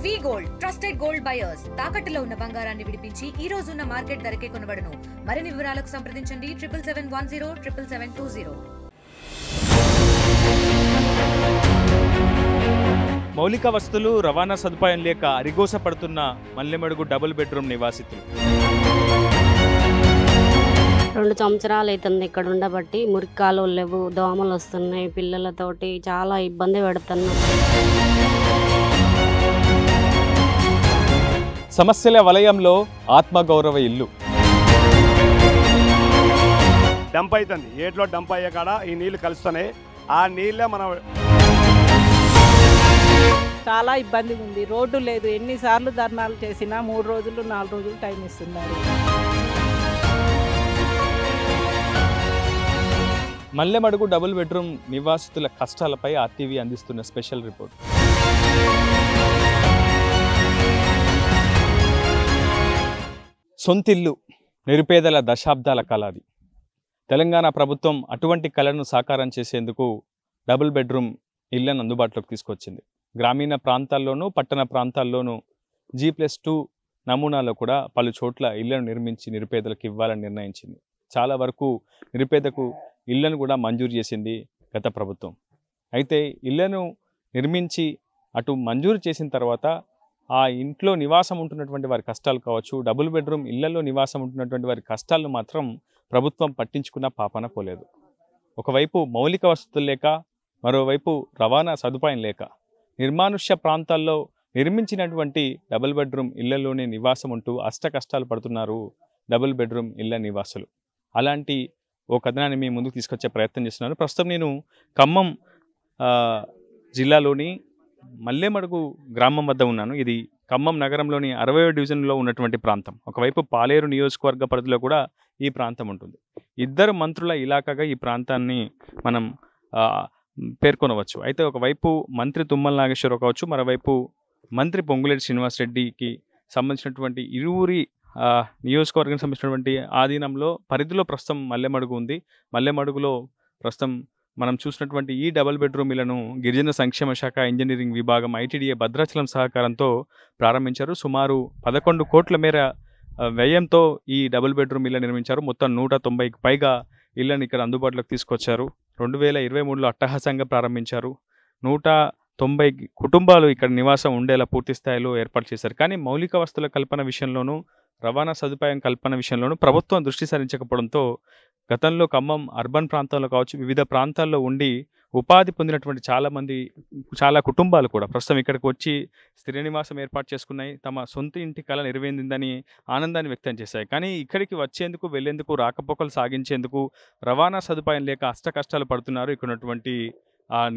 వి gold trusted gold buyers తాకట్టులో ఉన్న బంగారాన్ని విడిపించి ఈ రోజు ఉన్న మార్కెట్ ధరకే కొనబడును. మరిన్ని వివరాలకు సంప్రదించండి 7710 మౌలిక వస్తువులు రవాణా సదుపాయం లేక అరిగోస పడుతున్న మల్లెమడుగు డబుల్ బెడ్రూమ్ నివాసితులు. 2 సంవత్సరాలు అవుతుంది ఇక్కడ ఉండబట్టి. మురికాలు లేవు, దోమలు వస్తున్నాయి, పిల్లలతోటి చాలా ఇబ్బంది పెడుతున్నాం. సమస్యల వలయంలో ఆత్మగౌరవ ఇల్లు. డంప్ అవుతుంది, ఏట్లో డంప్ అయ్యే కాడ ఈ నీళ్లు కలుస్తున్నాయి. ఆ నీళ్ళే మనం చాలా ఇబ్బంది ఉంది. రోడ్డు లేదు, ఎన్నిసార్లు ధర్నాలు చేసినా 3 రోజులు 4 రోజులు టైం ఇస్తున్నారు. మల్లెమడుగు డబుల్ బెడ్రూమ్ నివాసితుల కష్టాలపై ఆర్టీవీ అందిస్తున్న స్పెషల్ రిపోర్ట్. సొంతిల్లు నిరుపేదల దశాబ్దాల కళ అది. తెలంగాణ ప్రభుత్వం అటువంటి కళను సాకారం చేసేందుకు డబుల్ బెడ్రూమ్ ఇళ్లను అందుబాటులోకి తీసుకొచ్చింది. గ్రామీణ ప్రాంతాల్లోనూ పట్టణ ప్రాంతాల్లోనూ G+2 నమూనాలో కూడా పలు చోట్ల ఇళ్లను నిర్మించి నిరుపేదలకు ఇవ్వాలని నిర్ణయించింది. చాలా వరకు నిరుపేదకు ఇళ్లను కూడా మంజూరు చేసింది గత ప్రభుత్వం. అయితే ఇళ్లను నిర్మించి అటు మంజూరు చేసిన తర్వాత ఆ ఇంట్లో నివాసం ఉంటున్నటువంటి వారి కష్టాలు కావచ్చు, డబుల్ బెడ్రూమ్ ఇళ్లలో నివాసం ఉంటున్నటువంటి వారి కష్టాలను మాత్రం ప్రభుత్వం పట్టించుకున్న పాపన పోలేదు. ఒకవైపు మౌలిక వసతులు లేక, మరోవైపు రవాణా సదుపాయం లేక నిర్మానుష్య ప్రాంతాల్లో నిర్మించినటువంటి డబుల్ బెడ్రూమ్ ఇళ్లలోనే నివాసం ఉంటూ అష్ట కష్టాలు పడుతున్నారు డబుల్ బెడ్రూమ్ ఇళ్ల నివాసులు. అలాంటి ఓ కథనాన్ని మీ ముందుకు తీసుకొచ్చే ప్రయత్నం చేస్తున్నాను. ప్రస్తుతం నేను ఖమ్మం జిల్లాలోని మల్లెమడుగు గ్రామం వద్ద ఉన్నాను. ఇది ఖమ్మం నగరంలోని 60వ డివిజన్లో ఉన్నటువంటి ప్రాంతం. ఒకవైపు పాలేరు నియోజకవర్గ పరిధిలో కూడా ఈ ప్రాంతం ఉంటుంది. 2 మంత్రుల ఇలాకాగా ఈ ప్రాంతాన్ని మనం పేర్కొనవచ్చు. అయితే ఒకవైపు మంత్రి తుమ్మల నాగేశ్వరరావు కావచ్చు, మరోవైపు మంత్రి పొంగులేటి శ్రీనివాసరెడ్డికి సంబంధించినటువంటి ఇరువురి నియోజకవర్గానికి సంబంధించినటువంటి ఆధీనంలో పరిధిలో ప్రస్తుతం మల్లెమడుగు ఉంది. మల్లెమడుగులో ప్రస్తుతం మనం చూసినటువంటి ఈ డబుల్ బెడ్రూమ్ ఇళ్లను గిరిజన సంక్షేమ శాఖ ఇంజనీరింగ్ విభాగం ITDA భద్రాచలం సహకారంతో ప్రారంభించారు. సుమారు 11 కోట్ల మేర వ్యయంతో ఈ డబుల్ బెడ్రూమ్ ఇళ్ల నిర్మించారు. మొత్తం 190కి పైగా ఇళ్లను ఇక్కడ అందుబాటులోకి తీసుకొచ్చారు. 2023లో అట్టహాసంగా ప్రారంభించారు. 190 కుటుంబాలు ఇక్కడ నివాసం ఉండేలా పూర్తి స్థాయిలో ఏర్పాటు చేశారు. కానీ మౌలిక వసతుల కల్పన విషయంలోనూ, రవాణా సదుపాయం కల్పన విషయంలోనూ ప్రభుత్వం దృష్టి సారించకపోవడంతో గతంలో ఖమ్మం అర్బన్ ప్రాంతాల్లో కావచ్చు, వివిధ ప్రాంతాల్లో ఉండి ఉపాధి పొందినటువంటి చాలా కుటుంబాలు కూడా ప్రస్తుతం ఇక్కడికి వచ్చి స్థిర నివాసం ఏర్పాటు చేసుకున్నాయి. తమ సొంత ఇంటి కళ నెరవేరిందని ఆనందాన్ని వ్యక్తం చేశాయి. కానీ ఇక్కడికి వచ్చేందుకు, వెళ్లేందుకు, రాకపోకలు సాగించేందుకు రవాణా సదుపాయం లేక అష్ట కష్టాలు పడుతున్నారు ఇక్కడ ఉన్నటువంటి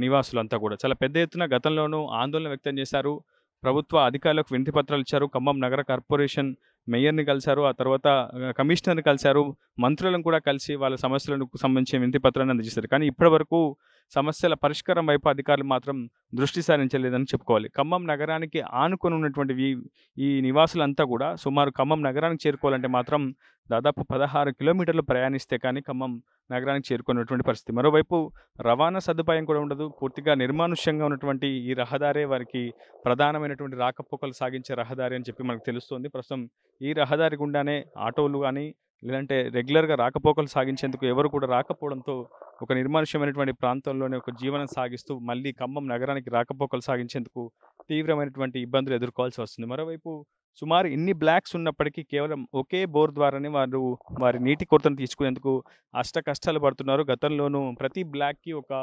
నివాసులంతా కూడా. చాలా పెద్ద ఎత్తున గతంలోనూ ఆందోళన వ్యక్తం చేశారు. ప్రభుత్వ అధికారులకు వినతి పత్రాలు ఇచ్చారు. ఖమ్మం నగర కార్పొరేషన్ మేయర్ని కలిశారు, ఆ తర్వాత కమిషనర్ని కలిశారు, మంత్రులను కూడా కలిసి వాళ్ళ సమస్యలకు సంబంధించిన వినతి పత్రాన్ని అందజేశారు. కానీ ఇప్పటివరకు సమస్యల పరిష్కారం వైపు అధికారులు మాత్రం దృష్టి సారించలేదని చెప్పుకోవాలి. ఖమ్మం నగరానికి ఆనుకొని ఉన్నటువంటి ఈ నివాసులంతా కూడా సుమారు ఖమ్మం నగరానికి చేరుకోవాలంటే మాత్రం దాదాపు 16 కిలోమీటర్లు ప్రయాణిస్తే కానీ ఖమ్మం నగరానికి చేరుకున్నటువంటి పరిస్థితి. మరోవైపు రవాణా సదుపాయం కూడా ఉండదు. పూర్తిగా నిర్మానుష్యంగా ఉన్నటువంటి ఈ రహదారే వారికి ప్రధానమైనటువంటి రాకపోకలు సాగించే రహదారి అని చెప్పి మనకు తెలుస్తుంది. ప్రస్తుతం ఈ రహదారి గుండానే ఆటోలు కానీ లేదంటే రెగ్యులర్గా రాకపోకలు సాగించేందుకు ఎవరు కూడా రాకపోవడంతో ఒక నిర్మానుష్యమైనటువంటి ప్రాంతంలోనే ఒక జీవనం సాగిస్తూ మళ్ళీ ఖమ్మం నగరానికి రాకపోకలు సాగించేందుకు తీవ్రమైనటువంటి ఇబ్బందులు ఎదుర్కోవాల్సి వస్తుంది. మరోవైపు సుమారు ఇన్ని బ్లాక్స్ ఉన్నప్పటికీ కేవలం ఒకే బోర్ ద్వారానే వారి నీటి కొరతను తీసుకునేందుకు అష్ట కష్టాలు పడుతున్నారు. గతంలోనూ ప్రతి బ్లాక్కి ఒక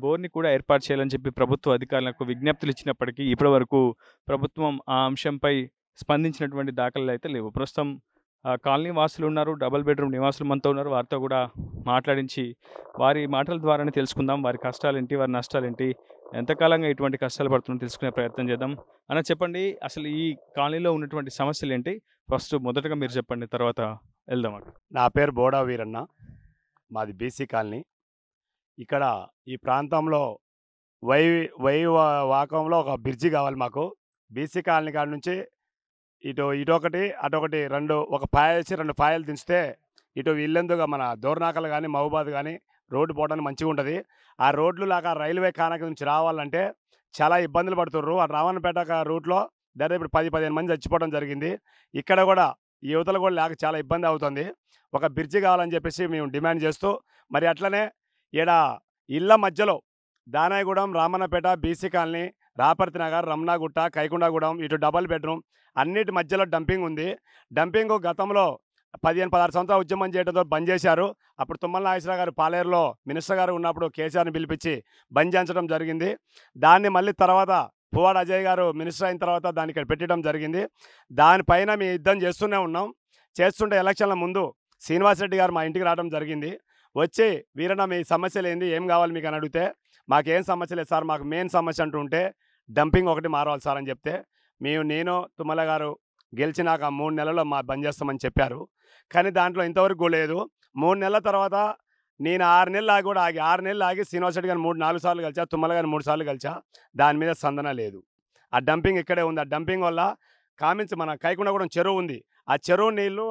బోర్ని కూడా ఏర్పాటు చేయాలని చెప్పి ప్రభుత్వ అధికారులకు విజ్ఞప్తులు ఇచ్చినప్పటికీ ఇప్పటి వరకు ప్రభుత్వం ఆ అంశంపై స్పందించినటువంటి దాఖలాలు అయితే లేవు. ప్రస్తుతం కాలనీ వాసులు ఉన్నారు, డబుల్ బెడ్రూమ్ నివాసులు మనతో ఉన్నారు. వారితో కూడా మాట్లాడించి వారి మాటల ద్వారానే తెలుసుకుందాం వారి కష్టాలేంటి, వారి నష్టాలేంటి, ఎంతకాలంగా ఇటువంటి కష్టాలు పడుతుందో తెలుసుకునే ప్రయత్నం చేద్దాం. అన్న చెప్పండి, అసలు ఈ కాలనీలో ఉన్నటువంటి సమస్యలు ఏంటి? ఫస్ట్ మొదటగా మీరు చెప్పండి, తర్వాత వెళ్దాం. నా పేరు బోడా వీరన్న, మాది బీసీ కాలనీ. ఇక్కడ ఈ ప్రాంతంలో వాకంలో ఒక బ్రిడ్జి కావాలి మాకు. బీసీ కాలనీ కాడ నుంచి ఇటొకటి అటొకటి ఒక పాయ వేసి 2 పాయలు దించితే ఇటు ఇల్లెందుగా మన దోర్నాకలు కానీ మహబూబాద్ కానీ రోడ్డు పోవడానికి మంచిగా ఉంటుంది. ఆ రోడ్లు లాగా రైల్వే కానక నుంచి రావాలంటే చాలా ఇబ్బందులు పడుతుర్రు. ఆ రావణపేట రూట్లో ఇప్పుడు 10-15 మంది చచ్చిపోవడం జరిగింది. ఇక్కడ కూడా ఈ యువతలు కూడా లేక చాలా ఇబ్బంది అవుతుంది. ఒక బ్రిడ్జి కావాలని చెప్పేసి మేము డిమాండ్ చేస్తూ, మరి అట్లనే ఈడ ఇళ్ళ మధ్యలో దానాయగూడెం, రామన్నపేట, బీసీ కాలనీ, రాపర్తి నగర్, రమణాగుట్ట, కైకుండగూడెం, ఇటు డబల్ బెడ్రూమ్ అన్నిటి మధ్యలో డంపింగ్ ఉంది. డంపింగ్ గతంలో 15-16 సంవత్సరాలు ఉద్యమం చేయడంతో బంద్ చేశారు. అప్పుడు తుమ్మల నాగేశ్వరరావు గారు పాలేరులో మినిస్టర్ గారు ఉన్నప్పుడు కేసీఆర్ని పిలిపించి బంద్ చేయించడం జరిగింది. దాన్ని మళ్ళీ తర్వాత పువ్వాడ అజయ్ గారు మినిస్టర్ అయిన తర్వాత దాన్ని ఇక్కడ పెట్టడం జరిగింది. దానిపైన మేము యుద్ధం చేస్తూనే ఉన్నాం. చేస్తుంటే ఎలక్షన్ల ముందు శ్రీనివాసరెడ్డి గారు మా ఇంటికి రావడం జరిగింది. వచ్చి వీరన్న మీ సమస్యలు ఏంది, ఏం కావాలి మీకు అని అడిగితే, మాకేం సమస్య లేదు సార్, మాకు మెయిన్ సమస్య అంటూ ఉంటే డంపింగ్ ఒకటి మారవాలి సార్ అని చెప్తే, నేను తుమ్మల గారు గెలిచినాక 3 నెలల్లో మా బంద్ చేస్తామని చెప్పారు. కానీ దాంట్లో ఇంతవరకు లేదు. 3 నెలల తర్వాత నేను 6 నెలలు ఆగి కూడా 6 నెలలు ఆగి శ్రీనివాసరెడ్డి గారిని 3-4 సార్లు కలిసా, తుమ్మల గారిని 3 సార్లు కలిసా. దాని మీద స్పందన లేదు. ఆ డంపింగ్ ఇక్కడే ఉంది. ఆ డంపింగ్ వల్ల కామించి మన కైకుండగూడెం చెరువు ఉంది. ఆ చెరువు నీళ్లు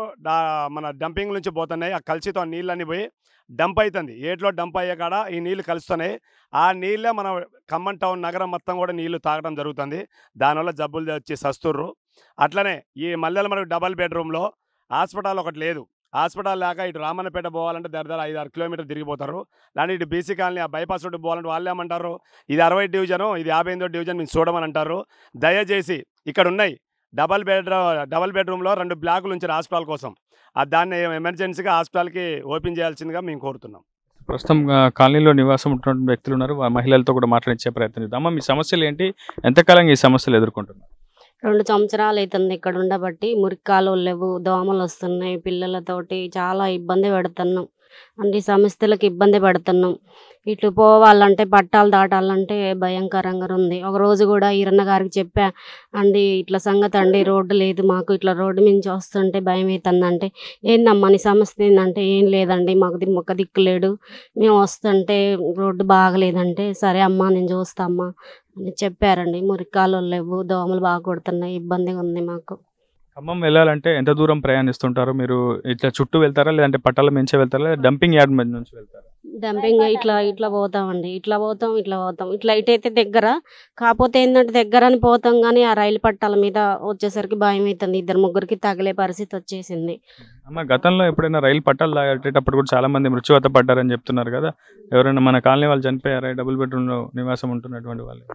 మన డంపింగ్ నుంచి పోతున్నాయి. ఆ కలిసితో నీళ్ళన్నీ పోయి డంప్ అవుతుంది. ఏట్లో డంప్ అయ్యే కాడ ఈ నీళ్లు కలుస్తున్నాయి. ఆ నీళ్ళే మన ఖమ్మం టౌన్ నగరం మొత్తం కూడా నీళ్లు తాగడం జరుగుతుంది. దానివల్ల జబ్బులు వచ్చి సస్తుర్రు. అట్లనే ఈ మల్లెల మనకు డబల్ బెడ్రూమ్లో హాస్పిటల్ ఒకటి లేదు. హాస్పిటల్ లేక ఇటు రామన్నపేట పోవాలంటే దగ్గర 5-6 కిలోమీటర్లు తిరిగిపోతారు. కానీ ఇటు బీసీ కాలనీ ఆ బైపాస్ రోడ్డు పోవాలంటే వాళ్ళు ఏమంటారు, ఇది 60 డివిజను, ఇది 58 డివిజన్ మీరు చూడమని అంటారు. దయచేసి ఇక్కడ ఉన్నాయి డబల్ బెడ్రూమ్లో 2 బ్లాకులు ఉంచారు హాస్పిటల్ కోసం. దాన్ని ఎమర్జెన్సీగా హాస్పిటల్కి ఓపెన్ చేయాల్సిందిగా మేము కోరుతున్నాం. ప్రస్తుతం కాలనీలో నివాసం ఉంటున్న వ్యక్తులు ఉన్నారు. మహిళలతో కూడా మాట్లాడించే ప్రయత్నం చేద్దాం. అమ్మ, మీ సమస్యలు ఏంటి, ఎంతకాలంగా ఈ సమస్యలు ఎదుర్కొంటున్నారు? 2 సంవత్సరాలు అవుతుంది ఇక్కడ ఉండబట్టి. మురికి కాలువలు లేవు, దోమలు వస్తున్నాయి, పిల్లలతోటి చాలా ఇబ్బంది పెడుతున్నాం. అన్ని సమస్యలకు ఇబ్బంది పడుతున్నాం. ఇటు పోవాలంటే పట్టాలు దాటాలంటే భయంకరంగా ఉంది. ఒక రోజు కూడా ఈరన్న గారికి చెప్పా, అండి ఇట్లా సంగతి అండి, రోడ్డు లేదు మాకు, ఇట్లా రోడ్డు మించి వస్తుంటే భయం అవుతుందంటే, ఏందమ్మా నీ సమస్య ఏంటంటే, ఏం లేదండి మాకు మొక్క దిక్కులేడు, మేము వస్తుంటే రోడ్డు బాగలేదంటే, సరే అమ్మా నేను చూస్తామ్మా అని చెప్పారండి. మురికాలు లేవు, దోమలు బాగా కొడుతున్నాయి, ఇబ్బందిగా ఉంది మాకు. ఖమ్మం వెళ్ళాలంటే ఎంత దూరం ప్రయాణిస్తుంటారు మీరు? ఇట్లా చుట్టూ వెళ్తారా, లేదంటే పట్టాల మించే వెళ్తారా, లేదా డంపింగ్ యార్డ్ మీద నుంచి వెళ్తారా? డంపింగ్ ఇట్లా పోతామండి, ఇట్లా పోతాం. ఇట్లా ఇటైతే దగ్గర, కాకపోతే ఏంటంటే దగ్గర అని పోతాం కానీ ఆ రైలు పట్టాల మీద వచ్చేసరికి భయం అవుతుంది. 2-3కి తగిలే పరిస్థితి వచ్చేసింది. అమ్మ, గతంలో ఎప్పుడైనా రైలు పట్టాలు దాటేటప్పుడు కూడా చాలా మంది మృత్యువాత పడ్డారని చెప్తున్నారు కదా, ఎవరైనా మన కాలనీ వాళ్ళు చనిపోయారా? డబుల్ బెడ్రూమ్లో నివాసం ఉంటున్నటువంటి వాళ్ళు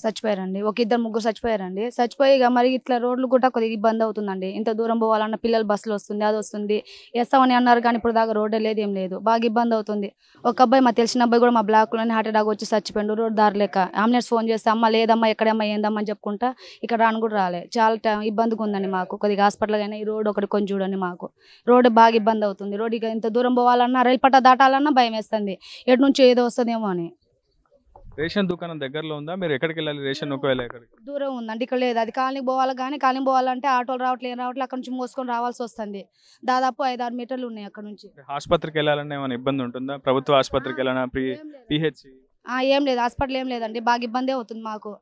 చచ్చిపోయారండి. 1-2-3 చచ్చిపోయారండి. చచ్చిపోయి ఇక మరి ఇట్లా రోడ్లు కూడా కొద్దిగా ఇబ్బంది అవుతుందండి. ఇంత దూరం పోవాలన్న పిల్లలు బస్సులు వస్తుంది, అది వస్తుంది, వేస్తామని అన్నారు కానీ ఇప్పుడు దాకా రోడ్డే లేదు, ఏం లేదు, బాగా ఇబ్బంది అవుతుంది. ఒక అబ్బాయి, మా తెలిసిన అబ్బాయి కూడా మా బ్లాక్లోనే హార్ట్ అటాక్ వచ్చి చచ్చిపోయిండు. రోడ్ దారి లేక అంబులెన్స్ ఫోన్ చేస్తే, అమ్మ లేదమ్మా, ఎక్కడమ్మా, ఏందమ్మా అని చెప్పుకుంటా ఇక్కడ రాను కూడా రాలే. చాలా ఇబ్బందిగా ఉందండి మాకు. కొద్దిగా హాస్పిటల్ అయినా ఈ రోడ్ ఒకటి కొంచెం చూడండి, మాకు రోడ్డు బాగా ఇబ్బంది అవుతుంది. రోడ్ ఇక ఇంత దూరం పోవాలన్నా, రైలు పట్ట దాటాలన్నా భయం వేస్తుంది, ఎటు నుంచి ఏదో వస్తుందేమో అని. రేషన్ దుకాణం దగ్గరలో ఉందా? మీరు ఎక్కడికి వెళ్ళాలి రేషన్? ఒకవేళ ఎక్కడికి దూరం ఉందండి, ఇక్కడ లేదు. అది కాలనీకి పోవాలి కానీ కాలనీ పోవాలంటే ఆటోలు రావట్లేదు, అక్కడ నుంచి మోసుకొని రావాల్సి వస్తుంది. దాదాపు 5-6 మీటర్లు ఉన్నాయి అక్కడ నుంచి. ఆసుపత్రికి వెళ్ళాలన్నా ఏమైనా ఇబ్బంది ఉంటుందా? ప్రభుత్వ ఆసుపత్రికి వెళ్ళాలన్నా, పిహెచ్ ఏం లేదు, హాస్పిటల్ ఏం లేదండి, బాగా ఇబ్బంది అవుతుంది మాకు.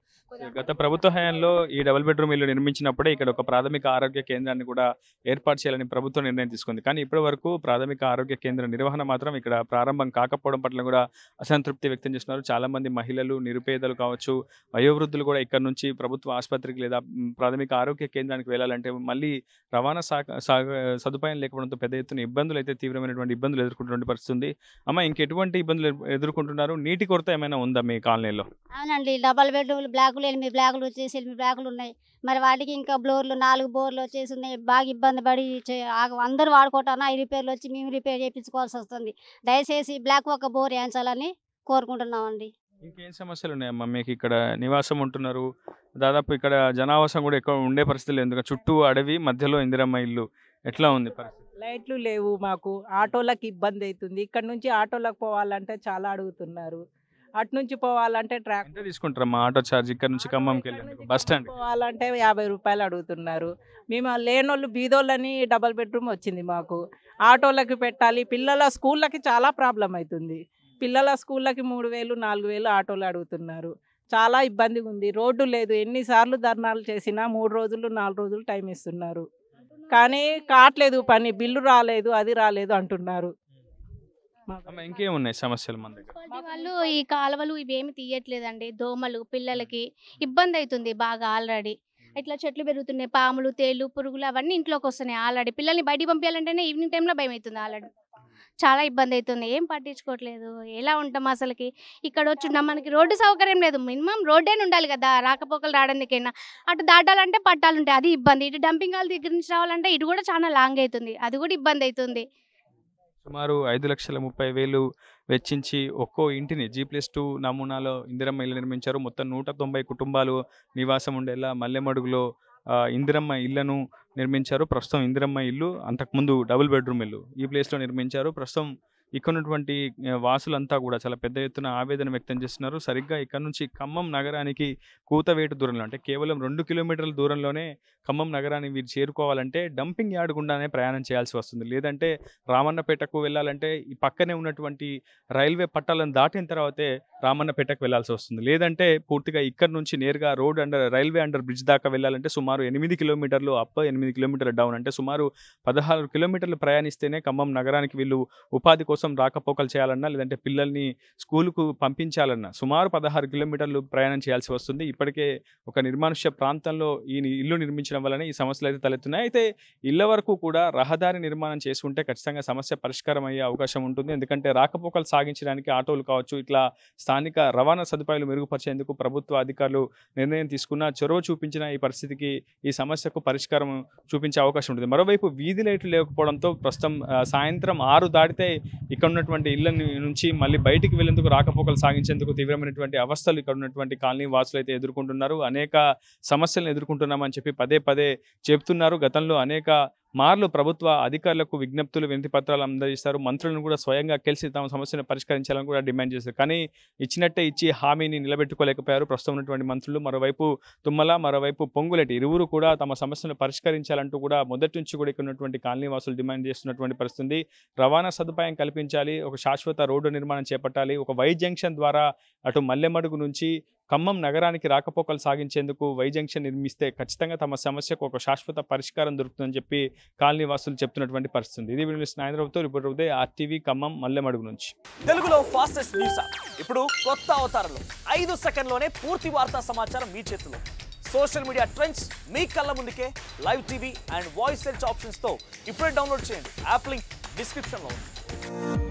గత ప్రభుత్వ హయాంలో ఈ డబుల్ బెడ్రూమ్ ఇల్లు నిర్మించినప్పుడే ఇక్కడ ఒక ప్రాథమిక ఆరోగ్య కేంద్రాన్ని కూడా ఏర్పాటు చేయాలని ప్రభుత్వం నిర్ణయం తీసుకుంది. కానీ ఇప్పటి వరకు ప్రాథమిక ఆరోగ్య కేంద్ర నిర్వహణ మాత్రం ఇక్కడ ప్రారంభం కాకపోవడం పట్ల కూడా అసంతృప్తి వ్యక్తం చేస్తున్నారు. చాలా మంది మహిళలు, నిరుపేదలు కావచ్చు, వయోవృద్ధులు కూడా ఇక్కడ నుంచి ప్రభుత్వ ఆసుపత్రికి లేదా ప్రాథమిక ఆరోగ్య కేంద్రానికి వెళ్ళాలంటే మళ్ళీ రవాణా సదుపాయం లేకపోవడంతో పెద్ద ఎత్తున ఇబ్బందులు అయితే తీవ్రమైనటువంటి ఇబ్బందులు ఎదుర్కొంటున్న పరిస్థితి ఉంది. అమ్మ, ఇంకెటువంటి ఇబ్బందులు ఎదుర్కొంటున్నారు? నీటి కొరత ఏమైనా ఉందా మీ కాలనీలో? అవునండి, డబల్ బెడ్రూమ్లు బ్లాకులు 8 బ్లాకులు వచ్చేసి 8 బ్లాకులు ఉన్నాయి. మరి వాటికి ఇంకా 4 బోర్లు వచ్చేసి ఉన్నాయి. బాగా ఇబ్బంది పడి అందరూ వాడుకోవటాన ఈ రిపేర్లు వచ్చి మేము రిపేర్ చేయించుకోవాల్సి వస్తుంది. దయచేసి బ్లాక్ ఒక బోర్ వేయించాలని కోరుకుంటున్నామండి. ఇంకేం సమస్యలు ఉన్నాయమ్మా మీకు? ఇక్కడ నివాసం ఉంటున్నారు, దాదాపు ఇక్కడ జనావాసం కూడా ఎక్కువ ఉండే పరిస్థితులు, ఎందుకంటే చుట్టూ అడవి, మధ్యలో ఇందిరమ్మ ఇల్లు, ఎట్లా ఉంది పరిస్థితి? లైట్లు లేవు మాకు, ఆటోలకు ఇబ్బంది అవుతుంది. ఇక్కడ నుంచి ఆటోలకు పోవాలంటే చాలా అడుగుతున్నారు. అటు నుంచి పోవాలంటే ట్రాక్ ఎంత తీసుకుంటారమ్మా ఆటో ఛార్జ్? ఇక్కడ నుంచి ఖమ్మంకి వెళ్ళి బస్ స్టాండ్ పోవాలంటే 50 రూపాయలు అడుగుతున్నారు. మేము లేనోళ్ళు బీదోళ్ళని డబల్ బెడ్రూమ్ వచ్చింది మాకు, ఆటోలకి పెట్టాలి. పిల్లల స్కూళ్ళకి చాలా ప్రాబ్లం అవుతుంది. పిల్లల స్కూళ్ళకి 3000, 4000 ఆటోలు అడుగుతున్నారు. చాలా ఇబ్బందిగా ఉంది. రోడ్డు లేదు, ఎన్నిసార్లు ధర్నాలు చేసినా 3 రోజులు 4 రోజులు టైం ఇస్తున్నారు కానీ కావట్లేదు పని. బిల్లు రాలేదు, అది రాలేదు అంటున్నారు. ఇంకేమున్నాయి సమస్యలు మన దగ్గర? వాళ్ళు ఈ కాలువలు ఇవేమి తీయట్లేదండి. దోమలు, పిల్లలకి ఇబ్బంది అవుతుంది బాగా ఆల్రెడీ. ఇట్లా చెట్లు పెరుగుతున్నాయి, పాములు, తేళ్ళు, పురుగులు అవన్నీ ఇంట్లోకి వస్తున్నాయి. ఆల్రెడీ పిల్లల్ని బయటికి పంపించాలంటేనే ఈవినింగ్ టైంలో భయం అవుతుంది. ఆల్రెడీ చాలా ఇబ్బంది అవుతుంది. ఏం పట్టించుకోవట్లేదు. ఎలా ఉంటాం అసలుకి? ఇక్కడ వచ్చున్నాం, మనకి రోడ్డు సౌకర్యం లేదు. మినిమం రోడ్డే ఉండాలి కదా రాకపోకలు రావడానికైనా. అటు దాటాలంటే పట్టాలు ఉంటాయి, అది ఇబ్బంది. ఇటు డంపింగ్ హాల్ దగ్గర నుంచి రావాలంటే ఇటు కూడా చాలా లాంగ్ అవుతుంది, అది కూడా ఇబ్బంది అవుతుంది. సుమారు 5,30,000 వెచ్చించి ఒక్కో ఇంటిని G+2 నమూనాలో ఇందిరమ్మ ఇల్లు నిర్మించారు. మొత్తం 190 కుటుంబాలు నివాసం ఉండేలా మల్లెమడుగులో ఇందిరమ్మ ఇళ్లను నిర్మించారు. ప్రస్తుతం ఇందిరమ్మ ఇల్లు, అంతకుముందు డబుల్ బెడ్రూమ్ ఇల్లు ఈ ప్లేస్లో నిర్మించారు. ప్రస్తుతం ఇక్కడ ఉన్నటువంటి వాసులంతా కూడా చాలా పెద్ద ఎత్తున ఆవేదన వ్యక్తం చేస్తున్నారు. సరిగ్గా ఇక్కడ నుంచి ఖమ్మం నగరానికి కూతవేటు దూరంలో, అంటే కేవలం 2 కిలోమీటర్ల దూరంలోనే ఖమ్మం నగరాన్ని వీరు చేరుకోవాలంటే డంపింగ్ యార్డ్ గుండానే ప్రయాణం చేయాల్సి వస్తుంది. లేదంటే రామన్నపేటకు వెళ్ళాలంటే ఈ పక్కనే ఉన్నటువంటి రైల్వే పట్టాలను దాటిన తర్వాతే రామన్నపేటకు వెళ్లాల్సి వస్తుంది. లేదంటే పూర్తిగా ఇక్కడ నుంచి నేరుగా రైల్వే అండర్ బ్రిడ్జ్ దాకా వెళ్ళాలంటే సుమారు 8 కిలోమీటర్లు అప్, 8 కిలోమీటర్లు డౌన్, అంటే సుమారు 16 కిలోమీటర్లు ప్రయాణిస్తేనే ఖమ్మం నగరానికి వీళ్ళు ఉపాధి కోసం రాకపోకలు చేయాలన్నా, లేదంటే పిల్లల్ని స్కూలుకు పంపించాలన్నా సుమారు 16 కిలోమీటర్లు ప్రయాణం చేయాల్సి వస్తుంది. ఇప్పటికే ఒక నిర్మానుష్య ప్రాంతంలో ఈ ఇల్లు నిర్మించడం వల్లనే ఈ సమస్యలు అయితే తలెత్తున్నాయి. అయితే ఇళ్ల వరకు కూడా రహదారి నిర్మాణం చేసుకుంటే ఖచ్చితంగా సమస్య పరిష్కారం అయ్యే అవకాశం ఉంటుంది. ఎందుకంటే రాకపోకలు సాగించడానికి ఆటోలు కావచ్చు, ఇట్లా స్థానిక రవాణా సదుపాయాలు మెరుగుపరిచేందుకు ప్రభుత్వ అధికారులు నిర్ణయం తీసుకున్న, చొరవ చూపించిన ఈ పరిస్థితికి, ఈ సమస్యకు పరిష్కారం చూపించే అవకాశం ఉంటుంది. మరోవైపు వీధి లైట్లు లేకపోవడంతో ప్రస్తుతం సాయంత్రం 6 దాటితే ఇక్కడ ఉన్నటువంటి ఇళ్ల నుంచి మళ్ళీ బయటికి వెళ్లేందుకు, రాకపోకలు సాగించేందుకు తీవ్రమైనటువంటి అవస్థలు ఇక్కడ ఉన్నటువంటి కాలనీ వాసులు అయితే ఎదుర్కొంటున్నారు. అనేక సమస్యలను ఎదుర్కొంటున్నామని చెప్పి పదే చెబుతున్నారు. గతంలో అనేక మార్లు ప్రభుత్వ అధికారులకు విజ్ఞప్తులు, వినతి పత్రాలు అందజేస్తారు. మంత్రులను కూడా స్వయంగా కలిసి తమ సమస్యను పరిష్కరించాలని కూడా డిమాండ్ చేశారు. కానీ ఇచ్చినట్టే ఇచ్చి హామీని నిలబెట్టుకోలేకపోయారు ప్రస్తుతం ఉన్నటువంటి మంత్రులు. మరోవైపు తుమ్మల, మరోవైపు పొంగులేటి ఇరువురు కూడా తమ సమస్యను పరిష్కరించాలంటూ కూడా మొదటి నుంచి కూడా ఇక్కడ ఉన్నటువంటి కాలనీ వాసులు డిమాండ్ చేస్తున్నటువంటి పరిస్థితి. రవాణా సదుపాయం కల్పించాలి, ఒక శాశ్వత రోడ్డు నిర్మాణం చేపట్టాలి, ఒక వై జంక్షన్ ద్వారా అటు మల్లెమడుగు నుంచి ఖమ్మం నగరానికి రాకపోకలు సాగించేందుకు వై జంక్షన్ నిర్మిస్తే ఖచ్చితంగా తమ సమస్యకు ఒక శాశ్వత పరిష్కారం దొరుకుతుందని చెప్పి కాలనీ వాసులు చెప్తున్నటువంటి పరిస్థితి. ఇది నాయనరావుతో రిపోర్టర్ ఉదయ్, RTV ఖమ్మం మల్లెమడుగు నుంచి. తెలుగులో ఫాస్టెస్ట్ న్యూస్ ఇప్పుడు కొత్త అవతారంలో 5 సెకండ్లోనే పూర్తి వార్తా సమాచారం మీ చేతిలో. సోషల్ మీడియా ట్రెండ్స్ మీ కళ్ళ ముందుకే live TV and voice search ఆప్షన్స్తో ఇప్పుడే డౌన్లోడ్ చేయండి. యాప్ లింక్ డిస్క్రిప్షన్లో ఉంది.